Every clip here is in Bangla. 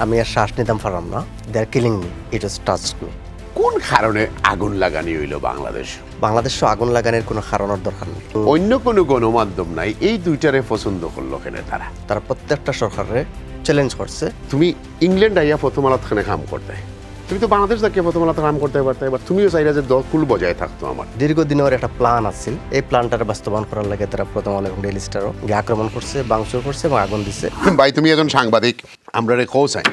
আমি আর শ্বাস নিতাম পারলাম না। They are killing me, it was touched me. কোন কারণে আগুন লাগানি হইল বাংলাদেশ? বাংলাদেশও আগুন লাগানোর কোনো কারণের দরকার নেই। অন্য কোনো গণমাধ্যম নাই, এই দুইটারে পছন্দ করলো কেন তারা? তারা প্রত্যেকটা সরকারে চ্যালেঞ্জ করছে। তুমি ইংল্যান্ড আইয়া প্রথম আলাত খানে কাম করতে, তুমি তো বাংলাদেশ থেকে প্রথম আলাত কাম করতে পারতে, এবার তুমিও চাইরা যে দকুল বজায় থাকতো। আমার দীর্ঘদিনের একটা প্ল্যান আছিল, এই প্ল্যানটার বাস্তবায়ন করার লাগে তারা প্রথম আলো এবং ডেইলি স্টারও গিয়ে আক্রমণ করছে, ভাঙচুর করছে এবং আগুন দিছে। ভাই তুমি একজন সাংবাদিক, আমরা রে কৌসাই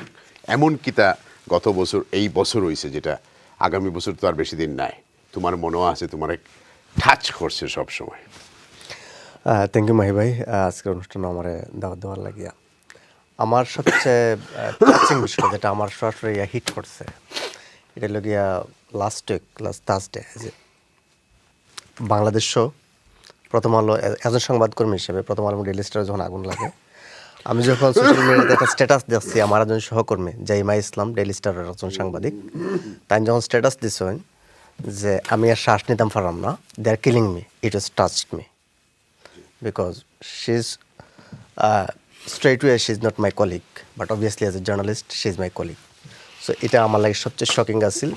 এমন কিতা গত বছর এই বছর হইছে যেটা আগামী বছর তো আর বেশি দিন নাই, তোমার মনেও আছে, তোমার টাচ করছে সব সময়। থ্যাংক ইউ মাহি ভাই, আজকের অনুষ্ঠানে আমার দাওয়াত দেওয়ার লাগিয়া। আমার সবচেয়ে টাচিং বিষয় যেটা আমার সরাসরি হিট করছে, এটা লগিয়া লাস্ট থার্সডে যে বাংলাদেশও প্রথম আলো একজন সংবাদকর্মী হিসেবে প্রথম আলো ডেইলি স্টারে যখন আগুন লাগে, আমি যখন সোশ্যাল মিডিয়াতে একটা স্ট্যাটাস দেখছি, আমার একজন সহকর্মী জাইমা ইসলাম ডেইলি স্টারের একজন সাংবাদিক, তাই যখন স্ট্যাটাস দিছেন যে আমি আর শ্বাস নিতাম পারলাম না, they are killing me, it was touched me, because she is straight away she is not my colleague, but obviously as a journalist she is my colleague. So এটা আমার লাগে সবচেয়ে শকিং আছিল,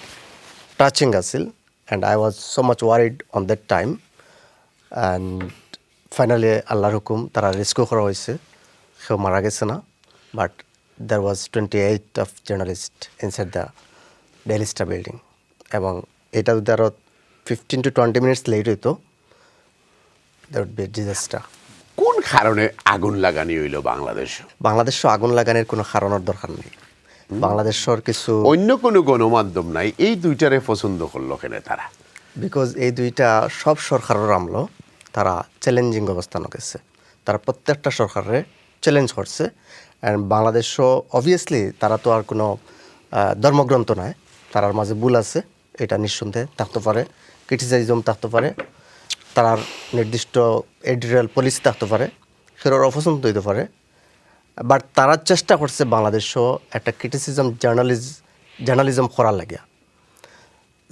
টাচিং আছিল, and I was so much worried on that time. And finally আল্লাহর হুকুম তারা রেস্কিউ করা হয়েছে, কেউ মারা গেছে না, but there was 28 of journalists inside the Daily Star building. এবং এটা যদি আরও 15 to 20 minutes লেট হইতো, there would be a disaster. কোন কারণে আগুন লাগানি হইল বাংলাদেশ? বাংলাদেশও আগুন লাগানোর কোনো কারণের দরকার নেই। বাংলাদেশের কিছু অন্য কোনো গণমাধ্যম নাই, এই দুইটারে পছন্দ করলো কেন তারা? বিকজ এই দুইটা সব সরকারের আমল তারা চ্যালেঞ্জিং অবস্থান গেছে, তারা প্রত্যেকটা সরকারে চ্যালেঞ্জ করছে। অ্যান্ড বাংলাদেশও অবভিয়াসলি তারা তো আর কোনো ধর্মগ্রন্থ নয়, তারার মাঝে ভুল আছে, এটা নিঃসন্দেহে থাকতে পারে, ক্রিটিসাইজম থাকতে পারে, তার নির্দিষ্ট এডিটোরিয়াল পলিসি থাকতে পারে, সেটার অপছন্দ হইতে পারে, বাট তারা চেষ্টা করছে বাংলাদেশও একটা ক্রিটিসিজম জার্নালিজম করার লাগিয়া,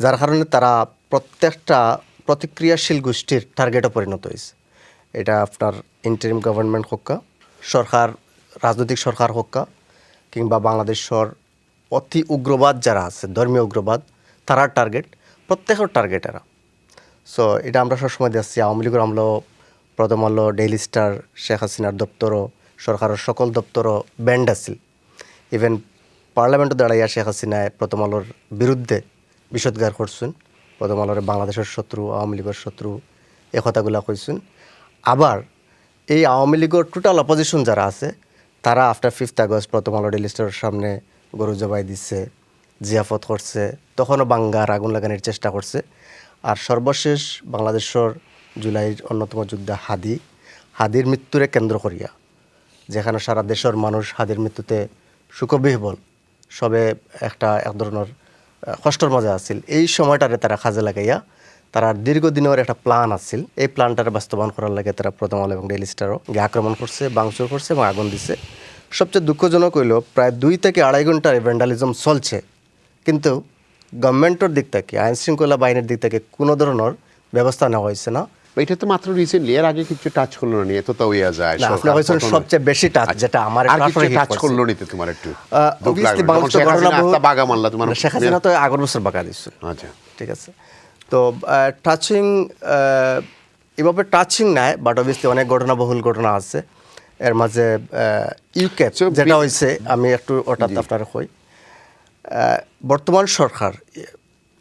যার কারণে তারা প্রত্যেকটা প্রতিক্রিয়াশীল গোষ্ঠীর টার্গেটে পরিণত হয়েছে। এটা আপনার ইন্টারিম গভর্নমেন্ট হোক্কা, সরকার, রাজনৈতিক সরকার হোক্কা, কিংবা বাংলাদেশের অতি উগ্রবাদ যারা আছে, ধর্মীয় উগ্রবাদ, তারার টার্গেট, প্রত্যেকের টার্গেট এরা। সো এটা আমরা সবসময় দেখছি, আওয়ামী লীগের আমলেও প্রথম আলো, ডেইলি স্টার, শেখ হাসিনার দপ্তরও, সরকারের সকল দপ্তরও ব্যান্ড আছিল। ইভেন পার্লামেন্টও দাঁড়াইয়া শেখ হাসিনায় প্রথম আলোর বিরুদ্ধে বিষোদ্গার করছেন, প্রথম আলোর বাংলাদেশের শত্রু, আওয়ামী লীগের শত্রু, এ কথাগুলা কইছেন। আবার এই আওয়ামী লীগের টোটাল অপোজিশন যারা আছে, তারা আফটার 5th আগস্ট প্রথম আলো ডেইলি স্টারের সামনে গরু জবাই দিচ্ছে, জিয়াফত করছে, তখনও বাঙ্গার আগুন লাগানোর চেষ্টা করছে। আর সর্বশেষ বাংলাদেশের জুলাইয়ের অন্যতম যোদ্ধা হাদির মৃত্যুরে কেন্দ্র করিয়া, যেখানে সারা দেশের মানুষ হাদির মৃত্যুতে শোকবিহ্বল, সবে এক ধরনের কষ্টর মজা আছিল, এই সময়টারে তারা কাজে লাগাইয়া তারা দীর্ঘদিনের একটা প্ল্যান আছিল, এই প্ল্যানটারে বাস্তবায়ন করার লাগে তারা প্রথম আলো এবং ডেইলি স্টারও গিয়ে আক্রমণ করছে, ভাঙচুর করছে এবং আগুন দিছে। সবচেয়ে দুঃখজনক হইল প্রায় 2 থেকে 2.5 ঘন্টার ভ্যান্ডালিজম চলছে, কিন্তু গভর্নমেন্টের দিক থেকে, আইন শৃঙ্খলা বাহিনীর দিক থেকে কোনো ধরনের ব্যবস্থা নেওয়া হয়েছে না। এটা তো মাত্র রিসেন্টলি, এর আগে কিছু টাচ করলো না, নিয়ে তো তাও ইয়া যায় আপনি হয়েছেন সবচেয়ে বেশি টাচ, যেটা আমার টাচ করলো নিতে তোমার একটু অবভিয়াসলি বাংলাদেশের ঘটনা বাগা মানলা তোমার। শেখ হাসিনা তো আগের বছর বাগা দিচ্ছে। আচ্ছা, ঠিক আছে। তো টাচিং এভাবে টাচিং নাই, বাট অবভিয়াসলি অনেক ঘটনাবহুল ঘটনা আছে। এর মাঝে ইউকে যেটা হয়েছে, আমি একটু ওটা আপনার কই, বর্তমান সরকার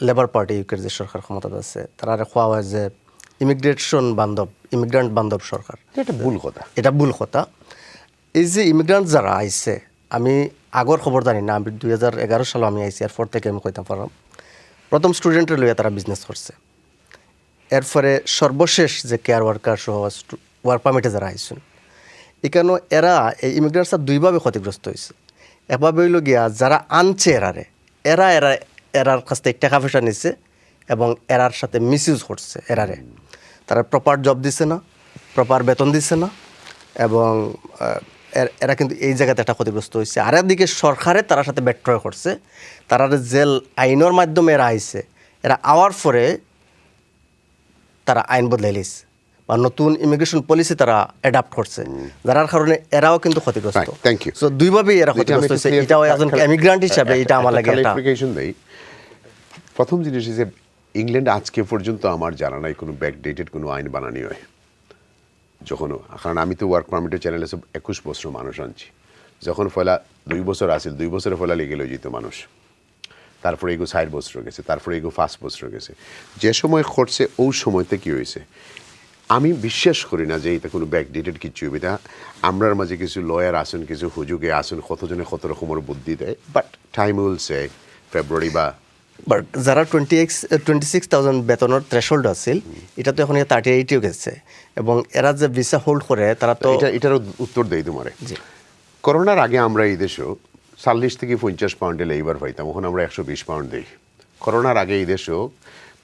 লেবার পার্টি ইউকের যে সরকার ক্ষমতা আছে, তারা খোয়া হয় যে ইমিগ্রান্ট বান্ধব সরকার। এটা ভুল কথা, এটা ভুল কথা। এই যে ইমিগ্রান্ট যারা আইছে, আমি আগর খবর জানি না, আমি 2011 সালে আমি আইছি, এরপর থেকে আমি কইতাম পারলাম, প্রথম স্টুডেন্টের লইয়া তারা বিজনেস করছে। এরপরে সর্বশেষ যে কেয়ার ওয়ার্কার সহ ওয়ার্ক পারমিটে যারা আইসুন, এখানে এরা এই ইমিগ্রান্টসরা দুইভাবে ক্ষতিগ্রস্ত হয়েছে। একভাবে হইল গিয়া যারা আনছে এরার কাছ থেকে টাকা পয়সা নিচ্ছে এবং এরার সাথে মিসইউজ করছে এরারে। তারা প্রপার জব দিছে না, প্রপার বেতন দিছে না, এবং এরা কিন্তু এই জায়গাতে একটা ক্ষতিগ্রস্ত হয়েছে। আর একদিকে সরকারে তার সাথে ব্যর্থ করছে, তারা জেল আইনের মাধ্যমে এরা আইছে, এরা আওয়ার পরে তারা আইন বদলাই লিছে, বা নতুন ইমিগ্রেশন পলিসি তারা অ্যাডাপ্ট করছে, যার কারণে এরাও কিন্তু ক্ষতিগ্রস্ত। Right, thank you. সো দুইভাবেই এরা ক্ষতিগ্রস্ত হয়েছে। এটাও একজন এমিগ্রান্ট হিসাবে এটা আমার লাগে একটা ক্লারিফিকেশন দেই। প্রথম জিনিস যে ইংল্যান্ড আজকে পর্যন্ত আমার জানা নাই কোনো ব্যাকডেটেড কোনো আইন বানানি হয় যখনও, কারণ আমি তো ওয়ার্ক পারমিটের চ্যানেলে সব 21 বছর মানুষ আনছি, যখন ফয়লা 2 বছর আসিল 2 বছরে ফয়লা লেগে লই যেত মানুষ, তারপরে এগো 4 বছর গেছে, তারপরে এগো 5 বছর গেছে, যে সময় করছে ওই সময়তে কি হয়েছে আমি বিশ্বাস করি না যে এটা কোনো ব্যাকডেটেড কিছু হবে। এটা আমরার মাঝে কিছু লয়ার আসুন, কিছু হুজুগে আসুন, কতজনে কত রকমের বুদ্ধি দেয়, বাট টাইম উইল সে ফেব্রুয়ারি বা বাট যারা 26,000 বেতনের থ্রেশহোল্ড আছিল, এটা তো এখন 38 গেছে, এবং এরা যে ভিসা হোল্ড করে তারা তো এটার উত্তর দেই তোমারে। জি। করোনার আগে আমরা এই দেশেও 40 থেকে 50 পাউন্ডে লেবার পাইতাম, এখন আমরা 120 পাউন্ড দিই। করোনার আগে এই দেশেও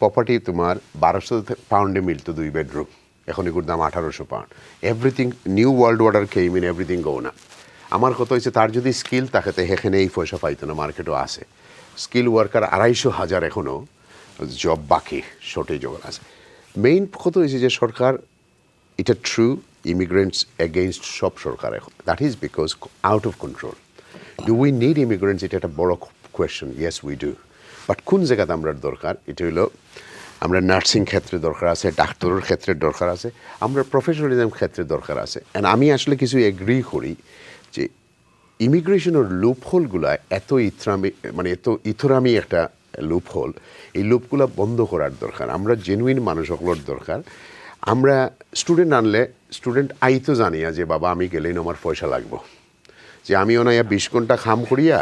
প্রপার্টি তোমার 1200 পাউন্ডে মিলতো 2 বেডরুম, এখন এগুলোর দাম 1800 pound. Everything new world order came in, everything go না। আমার কথা হয়েছে তার যদি স্কিল থাকে তো এখানে এই পয়সা পাইতো না, মার্কেটও আছে স্কিল ওয়ার্কার 250,000 এখনও জব বাকি, শর্টেজ আছে। মেইন কথা হয়েছে যে সরকার এটা ট্রু ইমিগ্রেন্টস এগেইনস্ট সব সরকার এখন, that is because out of control. Do we need immigrants, এটা একটা বড় question. Yes we do, but কোন জায়গাতে আমরা দরকার, এটা হলো আমরা নার্সিং ক্ষেত্রে দরকার আছে, ডাক্তারের ক্ষেত্রে দরকার আছে, আমরা প্রফেশনালিজম ক্ষেত্রে দরকার আছে। অ্যান্ড আমি আসলে কিছু এগ্রি করি যে ইমিগ্রেশনের লুপহোলগুলা এত ইথরামি, মানে এত ইথরামি একটা লুপহোল, এই লুপগুলা বন্ধ করার দরকার। আমরা জেনুইন মানুষ সকলের দরকার। আমরা স্টুডেন্ট আনলে স্টুডেন্ট আইতো জানিয়া যে বাবা আমি গেলেই আমার পয়সা লাগবো, যে আমিও না 20 ঘন্টা খাম করিয়া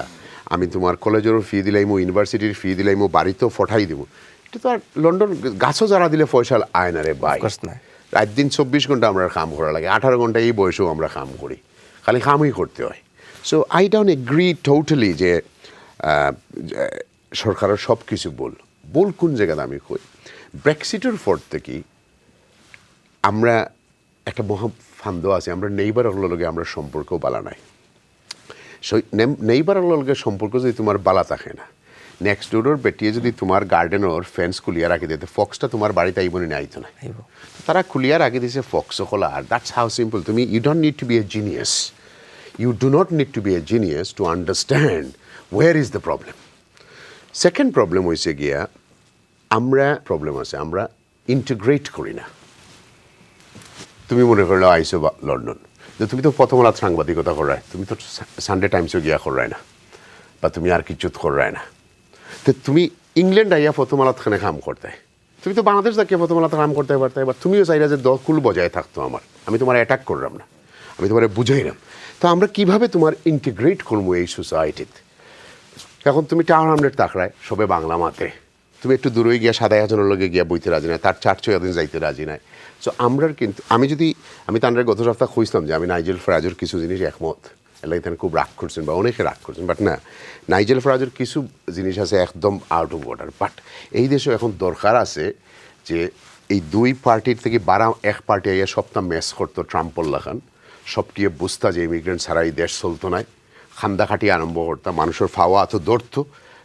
আমি তোমার কলেজেরও ফি দিলাইমো, ইউনিভার্সিটির ফি দিলাইমো, বাড়িতেও ফঠাই দিব। এটা তো আর লন্ডন গাছও যারা দিলে পয়সা আয় না রে ভাই। রাত দিন 24 ঘন্টা আমরা কাম করা লাগে, 18 ঘন্টা এই বয়সেও আমরা কাম করি, খালি কামই করতে হয়। So I don't agri totally যে সরকারের সব কিছু বল কোন জায়গাতে আমি কই। ব্রেক্সিটের পর থেকে আমরা একটা মহা ফান্দ আছে, আমরা নেইবারের লগে আমরা সম্পর্কও বালা নাই। সো নেইবারের লগে সম্পর্ক যদি তোমার বালা থাকে না, নেক্সট ডোরের বেটিয়ে যদি তোমার গার্ডেনের ফেন্স খুলিয়া রাখি দিতে, ফক্সটা তোমার বাড়িতে আইবনি না, আইতো না, তারা খুলিয়া রাখি দিয়েছে ফক্সও খোলা। আর দ্যাটস হাউ সিম্পল। তুমি you don't need to be a genius, you do not need to be a genius to understand where is the problem. Second problem হয়েছে গিয়া আমরা প্রবলেম আছে, আমরা ইন্টিগ্রেট করি না। তুমি মনে করলো আইসো লন্ডন, তুমি তো প্রথম আলাদ সাংবাদিকতা করায়, তুমি তো সানডে টাইমসও গিয়া করায় না, বা তুমি আর কিছু করায় না। তো তুমি ইংল্যান্ড আইয়া প্রথম আলাদখানে কাম করতে, তুমি তো বাংলাদেশ থাকিয়ে প্রথম আলাদা কাম করতে পারতে, এবার তুমিও চাইরা যে দকুল বজায় থাকতো আমার, আমি তোমার অ্যাটাক করলাম না, আমি তোমার বুঝাইলাম। তো আমরা কিভাবে তোমার ইন্টিগ্রেট করবো এই সোসাইটিতে? এখন তুমি টাউন হামলেট তাকড়ায় সবে বাংলা মাতে, তুমি একটু দূরে গিয়া সাদা হাজনের লগে গিয়া বইতে রাজি নাই, তার 4-6 দিন যাইতে রাজি নাই। সো আমরা কিন্তু আমি তাদের গত সপ্তাহ খুঁজতাম যে আমি নাইজেল ফরাজের কিছু জিনিস একমত, এলাকা তারা খুব রাগ করছেন বা অনেকে রাগ করছেন, বাট না, নাইজেল ফরাজের কিছু জিনিস আছে একদম আউট অফ অর্ডার। বাট এই দেশে এখন দরকার আছে যে এই 2 পার্টির থেকে 1 পার্টি আইয়া সপ্তাহ মেস করতো ট্রাম্পল লাখান, সবটিয়ে বুঝতা যে ইমিগ্রেন্ট ছাড়া এই দেশ চলতো নাই, খান্দা খাটি আরম্ভ করতাম, মানুষের ফাওয়া এত ধরতো,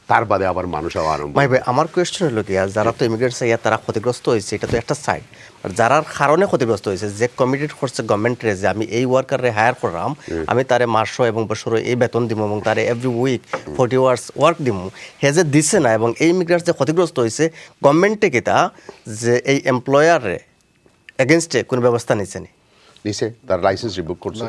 তার বাদে আবার মানুষ আরম্ভ। ভাই আমার কোয়েশ্চেন হলো কি, যারা তো ইমিগ্রেন্টস ইয়া তারা ক্ষতিগ্রস্ত হয়েছে, এটা তো একটা সাইড। আর যারা কারণে ক্ষতিগ্রস্ত হয়েছে, যে কমিটেড করছে গভর্নমেন্টরে যে আমি এই ওয়ার্কারে হায়ার করলাম, আমি তারে মাসও এবং বছরও এই বেতন দিব এবং তারে এভরি উইক 40 আওয়ার্স ওয়ার্ক দিব, হে যে দিচ্ছে না, এবং এই ইমিগ্রেন্টস যে ক্ষতিগ্রস্ত হয়েছে, গভর্নমেন্টে কিতা যে এই এমপ্লয়ারে এগেনস্টে কোনো ব্যবস্থা নিচ্ছে নি? নিছে, তার লাইসেন্স রিভোক করছে,